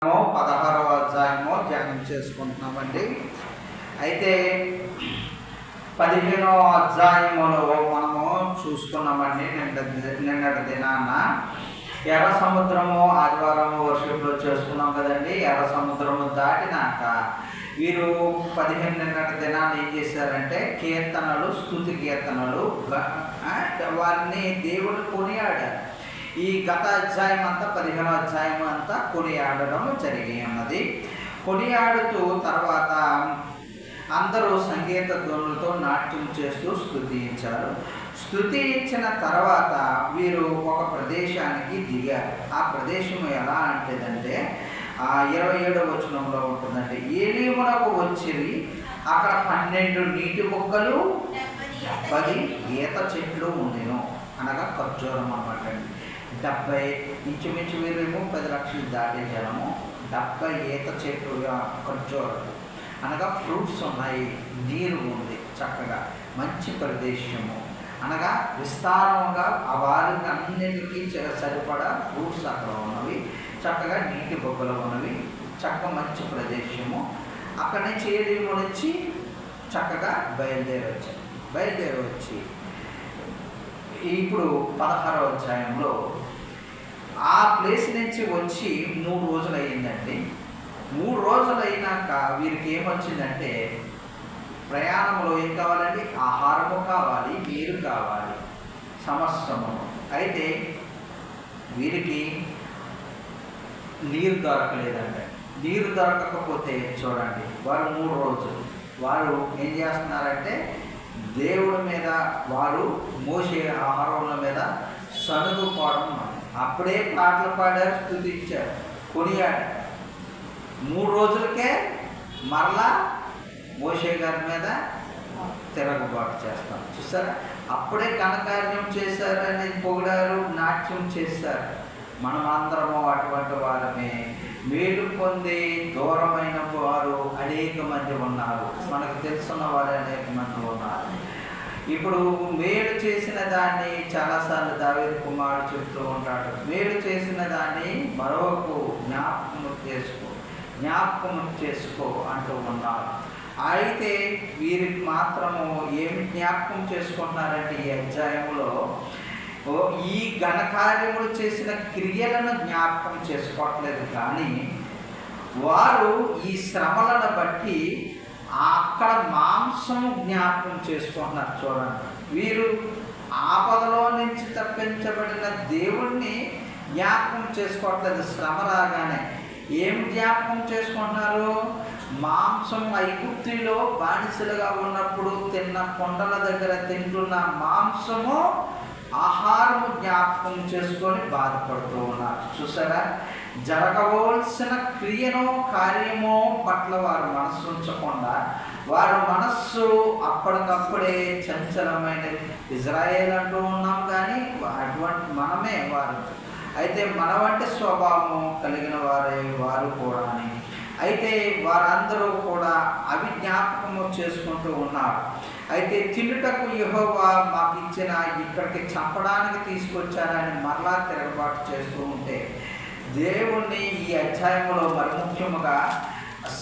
16వ అధ్యాయము ధ్యానం చేసుకుంటున్నామండి. అయితే 15వ అధ్యాయములో మనము చూసుకున్నామండి. నిన్నటి దినాన ఎర్ర సముద్రము ఆదివారము వర్షిప్లో చేసుకున్నాం కదండి. ఎర్ర సముద్రము దాటినాక వీరు 15 నిన్నటి దినాన్ని ఏం చేశారంటే కీర్తనలు, స్తుతి కీర్తనలు వారిని దేవుడు కొనియాడారు. ఈ గత అధ్యాయం అంతా 15వ అధ్యాయం అంతా కొనియాడడం జరిగి ఉన్నది. కొనియాడుతూ తర్వాత అందరూ సంగీత ధ్వనులతో నాట్యం చేస్తూ స్తుతించారు. స్తుతించిన తర్వాత వీరు ఒక ప్రదేశానికి దిగారు. ఆ ప్రదేశం ఎలా అంటేదంటే 27వ వచనంలో ఉంటుందండి. ఏలీమునకు వచ్చిరి, అక్కడ 12 నీటి బొక్కలు 70 ఈత చెట్లు ఉండెను, అనగా ఖర్జూరం అన్నమాట అండి. 70 ఇంచుమించు వీరేమో 10 లక్షలు దాటే జనము, 70 ఈత చెట్లు ఖర్జూరం అనగా ఫ్రూట్స్ ఉన్నాయి, నీరు ఉంది, చక్కగా మంచి ప్రదేశము అనగా విస్తారంగా వారికి అన్నిటికీ సరిపడా ఫ్రూట్స్ అక్కడ ఉన్నవి, చక్కగా నీటి బొగ్గలు ఉన్నవి, చక్కగా మంచి ప్రదేశము. అక్కడి నుంచి ఏలీము నుంచి చక్కగా బయలుదేరి వచ్చి ఇప్పుడు 16వ అధ్యాయంలో ఆ ప్లేస్ నుంచి వచ్చి 3 రోజులు అయ్యిందండి. 3 రోజులు అయినాక వీరికి ఏమొచ్చిందంటే ప్రయాణంలో ఏం కావాలండి? ఆహారము కావాలి, నీరు కావాలి, సమస్తము. అయితే వీరికి నీరు దొరకలేదండి. నీరు దొరకకపోతే చూడండి, వారు 3 రోజులు వారు ఏం చేస్తున్నారంటే దేవుడి మీద, వారు మోసే ఆహారముల మీద సనుగుకోవడం. అప్పుడే పాటలు పాడారు, స్తుతించారు, కొనియాడారు. 3 రోజులకే మరలా మోషే గారి మీద తిరగబాటు చేస్తాం. చూసారా, అప్పుడే ఘనకార్యం చేశారని పొగిడారు, నాట్యం చేశారు. మనం అందరము అటువంటి వారమే. మేలు పొంది దూరమైన వారు అనేక మంది ఉన్నారు, మనకు తెలుసున్న వారు అనేక మంది ఉన్నారు. ఇప్పుడు మేలు చేసిన దాన్ని చాలాసార్లు దావీదు కుమారుడు చెప్తూ ఉంటాడు, మేలు చేసిన దాన్ని మరొకకు జ్ఞాపకము చేసుకో అంటూ ఉన్నారు. అయితే వీరికి మాత్రము ఏమి జ్ఞాపకం చేసుకుంటున్నారంటే ఈ అధ్యాయంలో ఈ ఘనకార్యములు చేసిన క్రియలను జ్ఞాపకం చేసుకోవట్లేదు, కానీ వారు ఈ శ్రమలను బట్టి అక్కడ మాంసం జ్ఞాపకం చేసుకుంటున్నారు. చూడండి, వీరు ఆపదలో నుంచి తప్పించబడిన దేవుణ్ణి జ్ఞాపకం చేసుకోవట్లేదు. శ్రమ రాగానే ఏం జ్ఞాపకం చేసుకుంటున్నారు? మాంసం. ఐగుప్తులో బానిసలుగా ఉన్నప్పుడు తిన్న కొండల దగ్గర తింటున్న మాంసము, ఆహారము జ్ఞాపకం చేసుకొని బాధపడుతూ ఉన్నారు. చూసారా, జరగవలసిన క్రియను, కార్యము పట్ల వారు మనస్సు ఉంచకుండా వారు మనస్సు అప్పటికప్పుడే చంచలమైన ఇజ్రాయేల్ అంటూ ఉన్నాం, కానీ అటువంటి మనమే వారు. అయితే మన వంటి స్వభావము కలిగిన వారు కూడా. అయితే వారందరూ కూడా అవి జ్ఞాపకము చేసుకుంటూ ఉన్నారు. అయితే తినుటకు యెహోవా మాకు ఇచ్చిన ఇక్కడికి చంపడానికి తీసుకొచ్చారని మరలా తిరగబాటు చేస్తూ ఉంటే దేవుణ్ణి ఈ అధ్యాయంలో మరి ముఖ్యముగా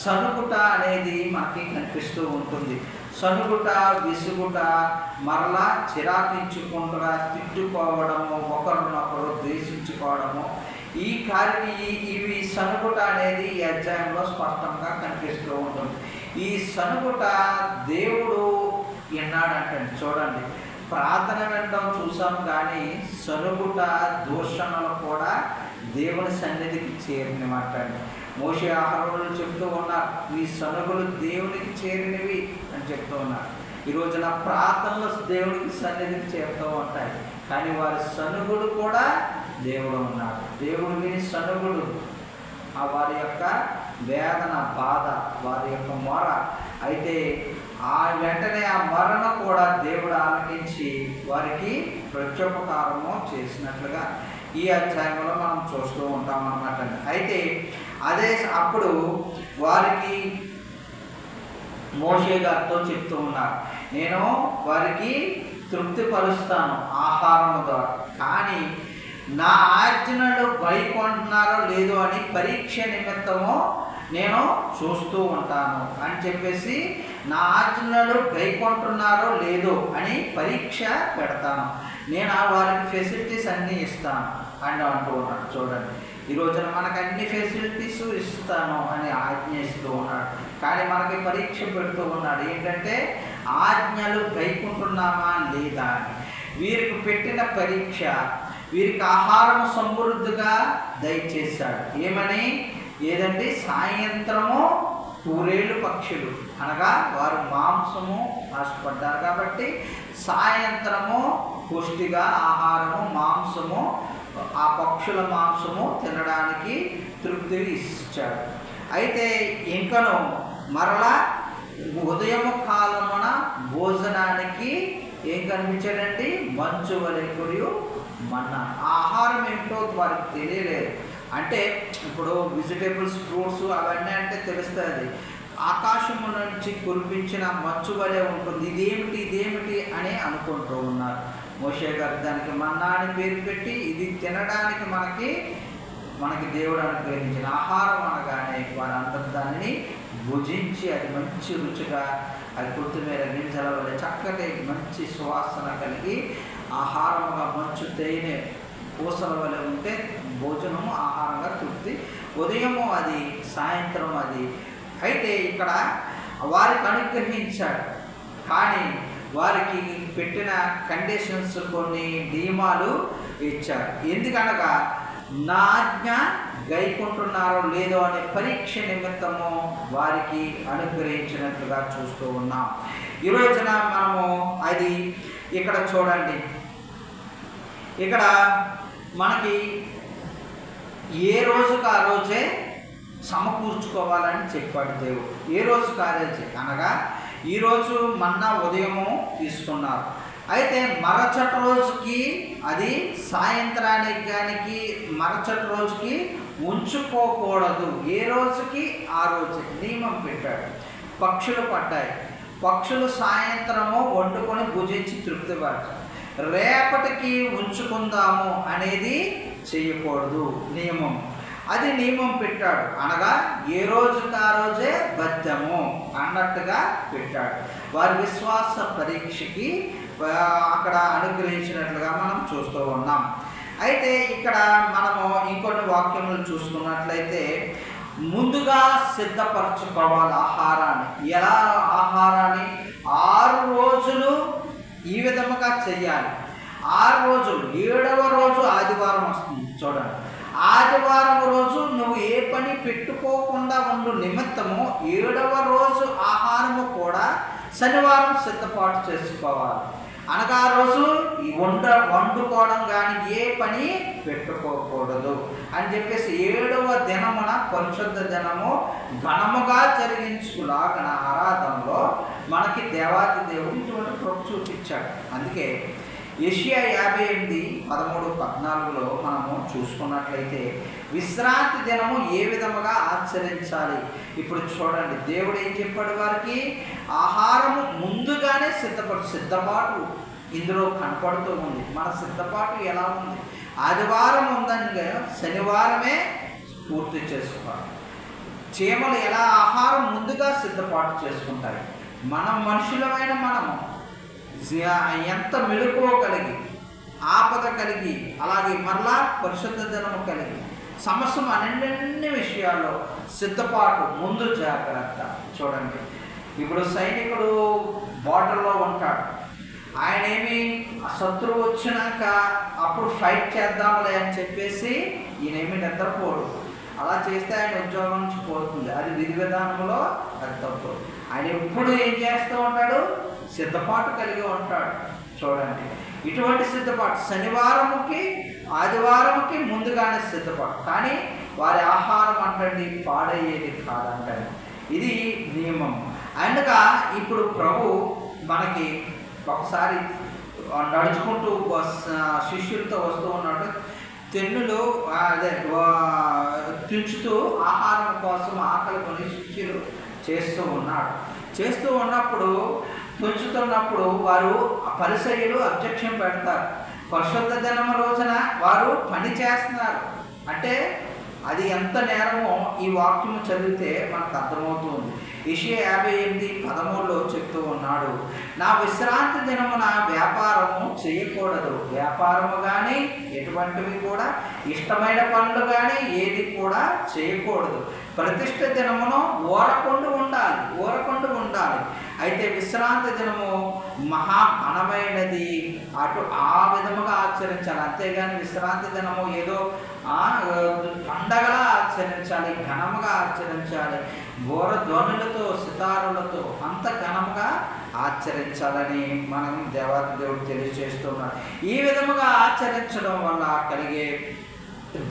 సనుగుట అనేది మనకి కనిపిస్తూ ఉంటుంది. సనుగుట, విసుగుట, మరలా చిరాకించుకుంటా తిట్టుకోవడము, ఒకరినొకరు ద్వేషించుకోవడము, ఇవి సనుగుట అనేది ఈ అధ్యాయంలో స్పష్టంగా కనిపిస్తూ ఉంటుంది. ఈ సనుగుట దేవుడు విన్నాడంటే, చూడండి, ప్రార్థన వినడం చూసాం, కానీ సనుగుట, దూషణలు కూడా దేవుని సన్నిధికి చేరినమాట. మోషే ఆహారంలో చెప్తూ ఉన్నారు, ఈ సనుగులు దేవునికి చేరినవి అని చెప్తూ ఉన్నారు. ఈ రోజున ప్రార్థనలు దేవునికి సన్నిధికి చేరుతూ ఉంటాయి, కానీ వారి సనుగుడు కూడా దేవుడు ఉన్నాడు. దేవుడు విని సనుగుడు, వారి యొక్క వేదన, బాధ, వారి యొక్క మొర. అయితే వెంటనే ఆ మొరను కూడా దేవుడు ఆలకించి వారికి ప్రత్యుపకారము చేసినట్లుగా ఈ అధ్యాయంలో మనం చూస్తూ ఉంటాం అన్నమాట. అయితే అప్పుడు వారికి మోషే గారితో చెప్తూ ఉన్నారు, నేను వారికి తృప్తిపరుస్తాను ఆహారము ద్వారా, కానీ నా ఆజ్ఞలు గైకొంటున్నారో లేదో అని పరీక్ష నిమిత్తము నేను చూస్తూ ఉంటాను అని చెప్పేసి, నా ఆజ్ఞలు గైకొంటున్నారో లేదో అని పరీక్ష పెడతాను, నేను వారికి ఫెసిలిటీస్ అన్నీ ఇస్తాను అని అంటూ ఉన్నాడు. చూడండి, ఈ రోజున మనకు అన్ని ఫెసిలిటీస్ ఇస్తాను అని ఆజ్ఞ ఇస్తూ ఉన్నాడు, కానీ మనకి పరీక్ష పెడుతూ ఉన్నాడు. ఏంటంటే ఆజ్ఞలు గైకుంటున్నామా లేదా అని. వీరికి పెట్టిన పరీక్ష, వీరికి ఆహారం సమృద్ధిగా దయచేశాడు. ఏమని? ఏదండి? సాయంత్రము పూరేళ్ళు పక్షులు, అనగా వారు మాంసము ఆశపడ్డారు కాబట్టి సాయంత్రము పుష్టిగా ఆహారము మాంసము, ఆ పక్షుల మాంసము తినడానికి తృప్తి ఇచ్చాడు. అయితే ఇంకను మరలా ఉదయం కాలమున భోజనానికి ఏం కనిపించాడండి? మంచు వలె కురియు మన్నా. ఆహారం ఏమిటో వారికి తెలియలేదు. అంటే ఇప్పుడు వెజిటేబుల్స్, ఫ్రూట్స్ అవన్నీ అంటే తెలుస్తుంది. ఆకాశము నుంచి కురిపించిన మంచు వలె ఉంటుంది, ఇదేమిటి అని అనుకుంటూ ఉన్నారు. మోషే గారు దానికి మన్నా అని పేరు పెట్టి, ఇది తినడానికి మనకి దేవుడు అనుగ్రహించిన ఆహారం అనగానే వారందరూ దానిని భుజించి అది మంచి రుచిగా, అది కొత్తిమీర గింజల వల్ల చక్కటి మంచి సువాసన కలిగి ఆహారంగా మంచు తేనె పూసల వల్ల ఉంటే భోజనము ఆహారంగా తృప్తి, ఉదయము అది, సాయంత్రం అది. అయితే ఇక్కడ వారికి అనుగ్రహించాడు, కానీ వారికి పెట్టిన కండిషన్స్, కొన్ని నియమాలు ఇచ్చారు. ఎందుకనగా నా ఆజ్ఞ గైకుంటున్నారో లేదో అనే పరీక్ష నిమిత్తము వారికి అనుగ్రహించినట్లుగా చూస్తూ ఉన్నాం. ఈ రోజున మనము అది ఇక్కడ చూడండి, ఇక్కడ మనకి ఏ రోజుకు ఆ రోజే సమకూర్చుకోవాలని చెప్పాడు దేవుడు. ఏ రోజుకు ఆ రోజే అనగా ఈరోజు మన్నా ఉదయము తీసుకున్నారు, అయితే మరచటి రోజుకి అది సాయంత్రానికి మరచటి రోజుకి ఉంచుకోకూడదు. ఏ రోజుకి ఆ రోజు నియమం పెట్టాడు. పక్షులు పడ్డాయి, పక్షులు సాయంత్రము వండుకొని భుజించి తృప్తి పడతాయి. రేపటికి ఉంచుకుందాము అనేది చేయకూడదు నియమం. అది నియమం పెట్టాడు, అనగా ఏ రోజుకి ఆ రోజే బద్దము అన్నట్టుగా పెట్టాడు. వారి విశ్వాస పరీక్షకి అక్కడ అనుగ్రహించినట్లుగా మనం చూస్తూ ఉన్నాం. అయితే ఇక్కడ మనము ఇంకొన్ని వాక్యములు చూసుకున్నట్లయితే, ముందుగా సిద్ధపరచుకోవాలి ఆహారాన్ని. ఎలా ఆహారాన్ని? 6 రోజులు ఈ విధముగా చెయ్యాలి. 6 రోజులు, 7వ రోజు ఆదివారం వస్తుంది. చూడండి, ఆదివారం రోజు నువ్వు ఏ పని పెట్టుకోకుండా ఉండు నిమిత్తము 7వ రోజు ఆహారము కూడా శనివారం సిద్ధపాటు చేసుకోవాలి. అనగా ఆ రోజు వండుకోవడం కానీ ఏ పని పెట్టుకోకూడదు అని చెప్పేసి 7వ దినమున పరిశుద్ధ దినము ఘనముగా జరిగించులాగన ఆరాధనలో మనకి దేవాది దేవుడు ఇటువంటి కృప చూపించాడు. అందుకే యెషయా 58:13-14లో మనము చూసుకున్నట్లయితే విశ్రాంతి దినము ఏ విధముగా ఆచరించాలి. ఇప్పుడు చూడండి, దేవుడు ఏం చెప్పాడు? వారికి ఆహారము ముందుగానే సిద్ధపాటు ఇందులో కనపడుతూ ఉంది. మన సిద్ధపాటు ఎలా ఉంది? ఆదివారం ఉందని శనివారమే పూర్తి చేసుకోవాలి. చీమలు ఎలా ఆహారం ముందుగా సిద్ధపాటు చేసుకుంటాయి, మనం మనుషులమైన మనము ఎంత మెలకువ కలిగి, ఆపద కలిగి, అలాగే మరలా పరిశుద్ధ దినము కలిగి, సమస్య అన్ని విషయాల్లో సిద్ధపాటు, ముందు జాగ్రత్త. చూడండి, ఇప్పుడు సైనికుడు బార్డర్లో ఉంటాడు, ఆయన ఏమి శత్రువు వచ్చినాక అప్పుడు ఫైట్ చేద్దాంలే అని చెప్పేసి ఈయనేమి నిద్రపోడు. అలా చేస్తే ఆయన ఉద్యోగం నుంచి పోతుంది. అది విధి విధానంలో అది తప్పు. ఆయన ఎప్పుడు ఏం చేస్తూ ఉంటాడు? సిద్ధపాటు కలిగి ఉంటాడు. చూడండి, ఇటువంటి సిద్ధపాటు శనివారముకి ఆదివారముకి ముందుగానే సిద్ధపాటు. కానీ వారి ఆహారం అంటండి పాడయ్యేది కాదంటండి. ఇది నియమం. అందుగా ఇప్పుడు ప్రభు మనకి ఒకసారి నడుచుకుంటూ శిష్యులతో వస్తూ ఉన్నట్టు తెన్నులు తుంచుతూ ఆహారం కోసం ఆకలి కొని శిష్యులు చేస్తూ ఉన్నప్పుడు తుంచుతున్నప్పుడు వారు పరిసయ్యులు అబ్జెక్షన్ పెడతారు. పరిశుద్ధ దినం రోజున వారు పని చేస్తున్నారు అంటే అది ఎంత నేరమో ఈ వాక్యము చదివితే మనకు అర్థమవుతుంది. యెషయా 58:13 చెప్తూ ఉన్నాడు, నా విశ్రాంతి దినమున వ్యాపారము చేయకూడదు. వ్యాపారము కానీ ఎటువంటివి కూడా ఇష్టమైన పనులు కానీ ఏది కూడా చేయకూడదు. ప్రతిష్ఠ దినమును ఊరకుండు ఉండాలి. అయితే విశ్రాంతి దినము మహాఘనమైనది, ఆ విధముగా ఆచరించాలి. అంతేగాని విశ్రాంతి దినము ఏదో పండగలా ఆచరించాలి, ఘనముగా ఆచరించాలి, ఘోర ధ్వనులతో సితారులతో అంత ఘనముగా ఆచరించాలని మనం దేవాది దేవుడు తెలియజేస్తున్నాడు. ఈ విధముగా ఆచరించడం వల్ల కలిగే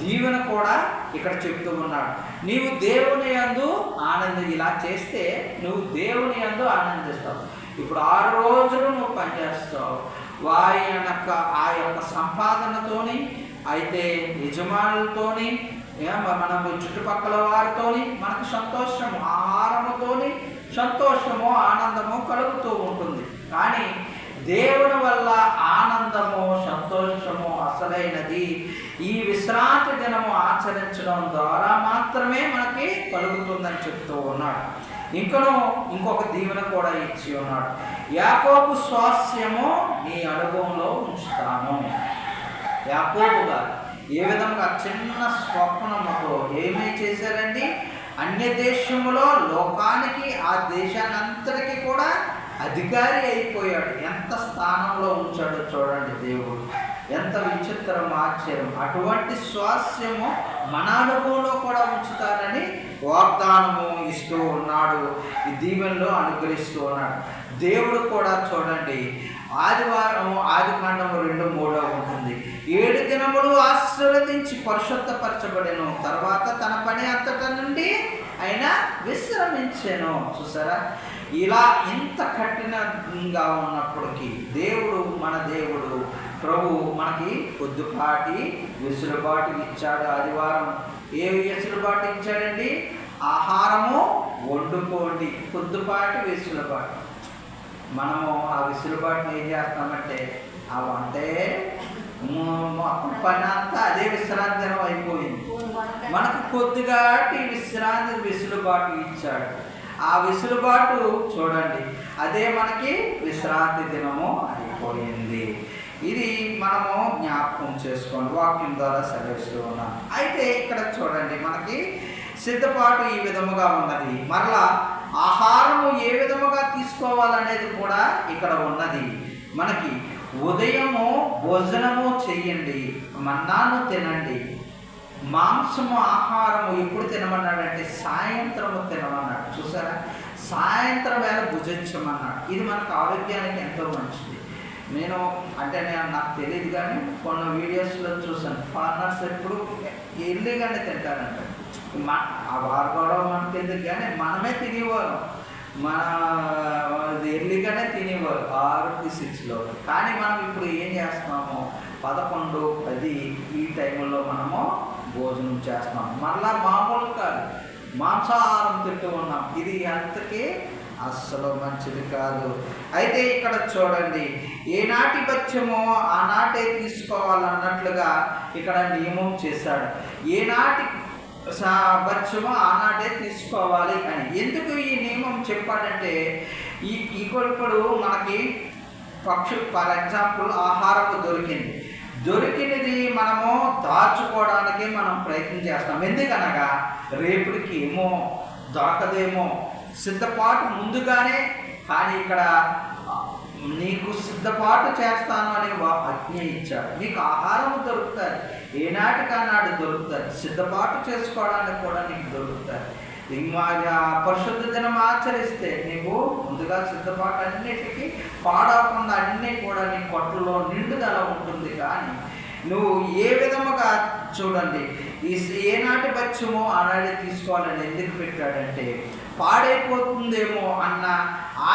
దీవెన కూడా ఇక్కడ చెప్తూ ఉన్నాడు. నీవు దేవుని యందు ఇలా చేస్తే నువ్వు దేవుని యందు ఆనందిస్తావు. ఇప్పుడు 6 రోజులు నువ్వు పనిచేస్తావు. ఆ యొక్క సంపాదనతోని, అయితే యజమానులతోని, మనము చుట్టుపక్కల వారితోని మనకు సంతోషము, ఆహారముతోని సంతోషము, ఆనందము కలుగుతూ ఉంటుంది. కానీ దేవుని వల్ల ఆనందము, సంతోషము అసలైనది ఈ విశ్రాంతి దినము ఆచరించడం ద్వారా మాత్రమే మనకి కలుగుతుందని చెప్తూ ఉన్నాడు. ఇంకొక దీవెన కూడా ఇచ్చి ఉన్నాడు, యాకోబు స్వాస్యము నీ అనుభవంలో ఉంచుతాను. యాకోబు గారు ఏ విధంగా చిన్న స్వప్నముతో ఏమీ చేశారండి, అన్య దేశములో లోకానికి, ఆ దేశానంతటికీ కూడా అధికారి అయిపోయాడు. ఎంత స్థానంలో ఉంచాడో చూడండి దేవుడు, ఎంత విచిత్రం, ఆశ్చర్యం. అటువంటి స్వాస్యము మన అనుభవంలో కూడా ఉంచుతారని వాగ్దానము ఇస్తూ ఉన్నాడు, ఈ దీవెనలో అనుగ్రహిస్తూ ఉన్నాడు. దేవుడు కూడా చూడండి, ఆదికాండము 2:3 ఉంటుంది, 7 దినములు ఆశీర్వదించి పరిశుద్ధపరచబడెను, తర్వాత తన పని అంతట నుండి ఆయన విశ్రమించెను. చూసారా, ఇలా ఇంత కఠినంగా ఉన్నప్పటికీ మన దేవుడు ప్రభు మనకి కొద్దిపాటి వెసులుబాటు ఇచ్చాడు. ఆదివారం ఏ వెసులుబాటు ఇచ్చాడండి, ఆహారము వండుకోండి, కొద్దిపాటి వెసులుబాటు. మనము ఆ వెసులుబాటుని ఏం చేస్తామంటే అవంటే మొత్తం పని అంతా అదే విశ్రాంతి దినం అయిపోయింది. మనకు కొద్దిగాటి విశ్రాంతి వెసులుబాటు ఇచ్చాడు. ఆ వెసులుబాటు చూడండి, అదే మనకి విశ్రాంతి దినము అయిపోయింది. ఇది మనము జ్ఞాపకం చేసుకోండి, వాక్యం ద్వారా సెలవిస్తూ ఉన్నాం. అయితే ఇక్కడ చూడండి, మనకి సిద్ధపాటు ఈ విధముగా ఉన్నది. మరలా ఆహారము ఏ విధముగా తీసుకోవాలనేది కూడా ఇక్కడ ఉన్నది. మనకి ఉదయము భోజనము చెయ్యండి, మన్నాను తినండి. మాంసము ఆహారము ఎప్పుడు తినమన్నాడంటే సాయంత్రము తినమన్నాడు. చూసారా, సాయంత్రం వేళ భుజించమన్నాడు. ఇది మనకు ఆరోగ్యానికి ఎంతో మంచిది. నాకు తెలియదు కానీ కొన్ని వీడియోస్లో చూసాను, ఫారినర్స్ ఎప్పుడు ఎర్లీగానే తింటారంట. వారు కూడా మనకి ఎందుకు కానీ మనమే తినేవారు, ఎర్లీగానే తినేవారు 6-6లో. కానీ మనం ఇప్పుడు ఏం చేస్తున్నాము, 11-10 ఈ టైంలో మనము భోజనం చేస్తున్నాం. మరలా మామూలు కాదు, మాంసాహారం తింటూ ఉన్నాం. ఇది హెల్త్కి అస్సలు మంచిది కాదు. అయితే ఇక్కడ చూడండి, ఏనాటి బత్యమో ఆనాటే తీసుకోవాలన్నట్లుగా ఇక్కడ నియమం చేశాడు. ఏనాటి బత్యమో ఆనాటే తీసుకోవాలి అని. ఎందుకు ఈ నియమం చెప్పాడంటే, ఇప్పుడు మనకి ఫర్ ఎగ్జాంపుల్ ఆహారము దొరికినది మనము దాచుకోవడానికి మనం ప్రయత్నం చేస్తాం. ఎందుకనగా రేపటికి ఏమో దొరకదేమో, సిద్ధపాటు ముందుగానే. కానీ ఇక్కడ నీకు సిద్ధపాటు చేస్తాను అని ఆజ్ఞ ఇచ్చాడు. నీకు ఆహారం దొరుకుతుంది, ఏనాటికన్నాడు దొరుకుతుంది, సిద్ధపాటు చేసుకోవడానికి కూడా నీకు దొరుకుతుంది. పరిశుద్ధ దినం ఆచరిస్తే నీకు ముందుగా సిద్ధపాటు అన్నిటికీ పాడవకుండా అన్నీ కూడా నీ కొట్టలో నిండుదల ఉంటుంది. కానీ నువ్వు ఏ విధముగా చూడండి, ఏనాటి బత్యమో ఆనాడే తీసుకోవాలని ఎందుకు పెట్టాడంటే, పాడైపోతుందేమో అన్న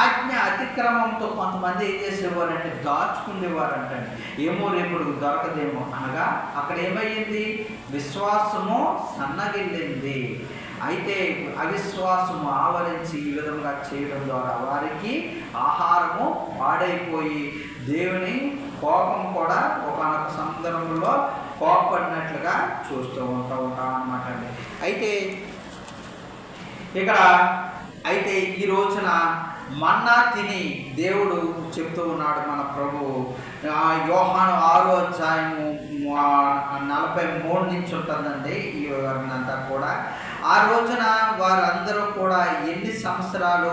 ఆజ్ఞ అతిక్రమంతో కొంతమంది ఏం చేసేవారంటే దాచుకునేవారంటే, ఏమో రేపు దొరకదేమో అనగా అక్కడ ఏమయ్యింది, విశ్వాసము సన్నగిల్లింది. అయితే అవిశ్వాసము ఆవరించి ఈ విధంగా చేయడం ద్వారా వారికి ఆహారము పాడైపోయి దేవుని కోపం కూడా ఒకనొక సందర్భంలో కోపపడినట్లుగా చూస్తూ ఉంటాం అన్నమాట అండి. అయితే ఈ రోజున మన్నా తిని దేవుడు చెప్తూ ఉన్నాడు మన ప్రభువు. యోహాను 6వ అధ్యాయము 43 నుంచి ఉంటుందండి ఈ వివరణ అంతా కూడా. ఆ రోజున వారందరూ కూడా ఎన్ని సంవత్సరాలు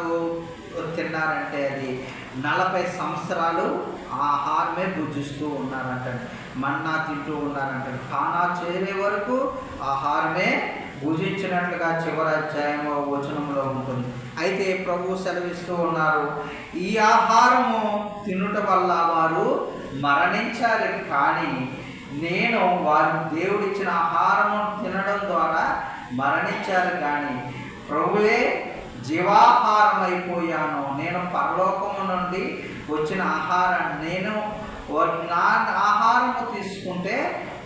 తిన్నారంటే అది 40 సంవత్సరాలు ఆహారమే భుజిస్తూ ఉన్నారంట, మన్నా తింటూ ఉన్నారంట. కానా చేరే వరకు ఆహారమే భుజించినట్లుగా చివరి అధ్యాయం వచనంలో ఉంటుంది. అయితే ప్రభు సెలవిస్తూ ఉన్నారు, ఈ ఆహారము తినుట వల్ల వారు మరణించాలి, కానీ నేను వారు దేవుడిచ్చిన ఆహారము తినడం ద్వారా మరణించాలి, కానీ ప్రభువే జీవాహారం అయిపోయాను. నేను పరలోకము నుండి వచ్చిన ఆహారాన్ని, నేను నా ఆహారము తీసుకుంటే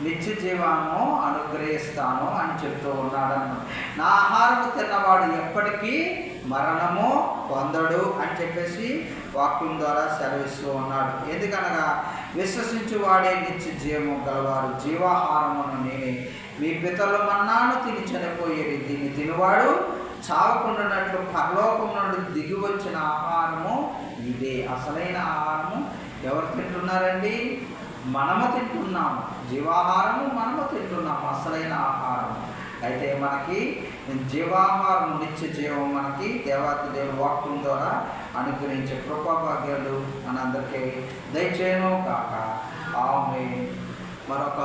నిత్య జీవాన్ని అనుగ్రహిస్తాను అని చెప్తూ ఉన్నాడన్న. నా ఆహారము తిన్నవాడు ఎప్పటికీ మరణము పొందడు అని చెప్పేసి వాక్యం ద్వారా సెలవిస్తూ ఉన్నాడు. ఎందుకనగా విశ్వసించువాడే నిత్య జీవము గలవారు, జీవాహారమును నేనే. మీ పితరులు మన్నాను తిని చనిపోయేది, దీన్ని తినివాడు చావకుండానట్లు పరలోకం నుండి దిగి వచ్చిన ఆహారము ఇదే. అసలైన ఆహారము ఎవరు తింటున్నారండి? మనము తింటున్నాము. జీవాహారము మనము తింటున్నాము, అసలైన ఆహారం. అయితే మనకి జీవాహారం, నిత్య జీవం మనకి దేవాతి దేవుడు వాక్యం ద్వారా అనుగ్రహించే కృపాభాగ్యాలు మనందరికీ దయచేయను కాక. ఆమేన్. మరొక